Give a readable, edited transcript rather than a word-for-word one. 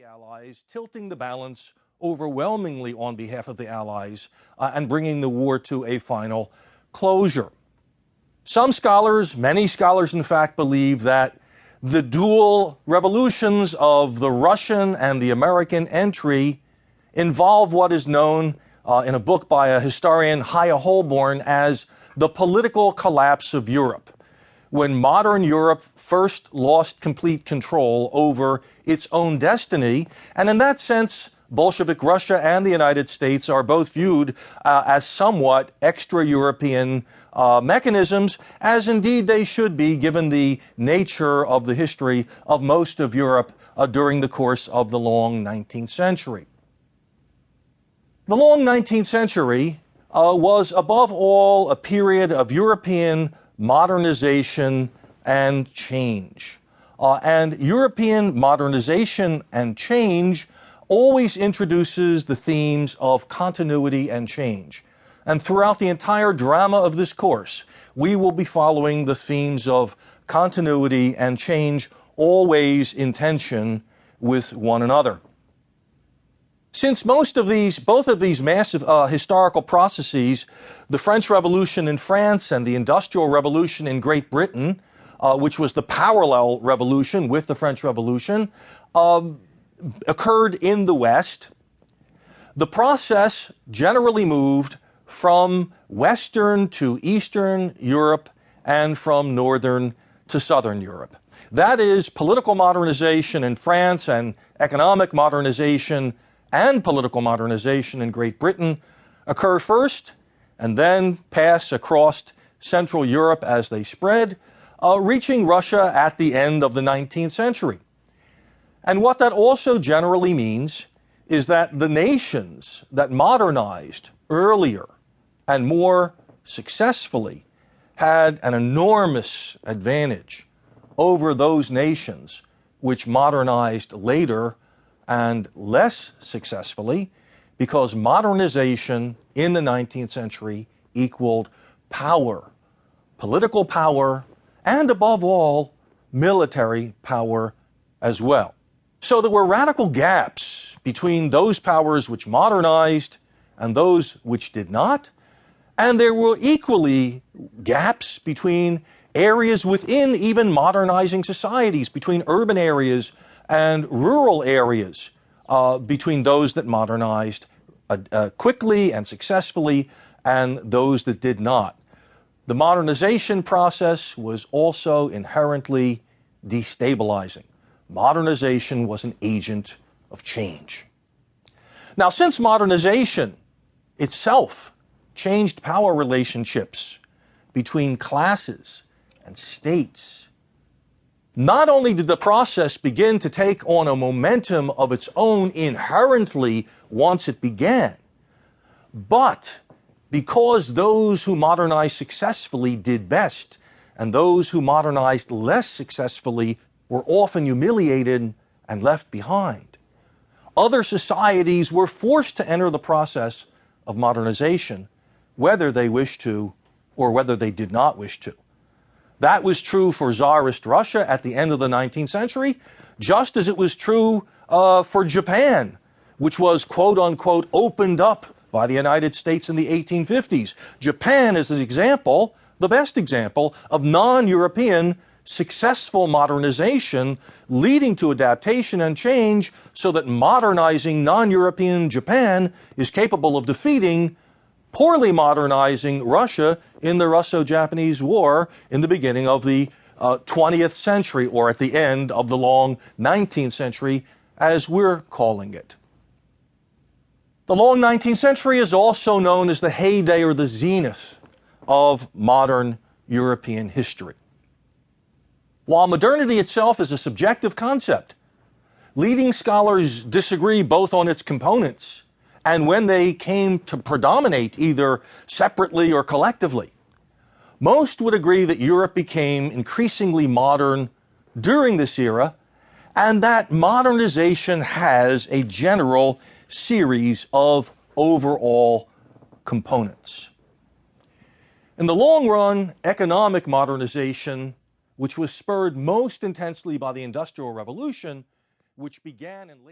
Allies, tilting the balance overwhelmingly on behalf of the Allies and bringing the war to a final closure. Some scholars, many scholars in fact, believe that the dual revolutions of the Russian and the American entry involve what is known in a book by a historian, Haya Holborn, as the political collapse of Europe, when modern Europe first lost complete control over its own destiny. And in that sense, Bolshevik Russia and the United States are both viewed as somewhat extra-European mechanisms, as indeed they should be, given the nature of the history of most of Europe during the course of the long 19th century. The long 19th century was above all a period of European modernization and change. And European modernization and change always introduces the themes of continuity and change. And throughout the entire drama of this course, we will be following the themes of continuity and change, always in tension with one another. Since both of these massive historical processes, the French Revolution in France and the Industrial Revolution in Great Britain, which was the parallel revolution with the French Revolution, occurred in the West, the process generally moved from Western to Eastern Europe and from Northern to Southern Europe. That is, political modernization in France and economic modernization and political modernization in Great Britain occur first and then pass across Central Europe as they spread, reaching Russia at the end of the 19th century. And what that also generally means is that the nations that modernized earlier and more successfully had an enormous advantage over those nations which modernized later and less successfully, because modernization in the 19th century equaled power, political power, and above all, military power as well. So there were radical gaps between those powers which modernized and those which did not, and there were equally gaps between areas within even modernizing societies, between urban areas and rural areas, between those that modernized quickly and successfully and those that did not. The modernization process was also inherently destabilizing. Modernization was an agent of change. Now, since modernization itself changed power relationships between classes and states, not only did the process begin to take on a momentum of its own inherently once it began, but because those who modernized successfully did best, and those who modernized less successfully were often humiliated and left behind, other societies were forced to enter the process of modernization, whether they wished to or whether they did not wish to. That was true for Tsarist Russia at the end of the 19th century, just as it was true for Japan, which was, quote unquote, opened up by the United States in the 1850s. Japan is an example, the best example, of non-European successful modernization leading to adaptation and change, so that modernizing non-European Japan is capable of defeating poorly modernizing Russia in the Russo-Japanese War in the beginning of the 20th century, or at the end of the long 19th century, as we're calling it. The long 19th century is also known as the heyday or the zenith of modern European history. While modernity itself is a subjective concept, leading scholars disagree both on its components and when they came to predominate, either separately or collectively. Most would agree that Europe became increasingly modern during this era, and that modernization has a general series of overall components. In the long run, economic modernization, which was spurred most intensely by the Industrial Revolution, which began in late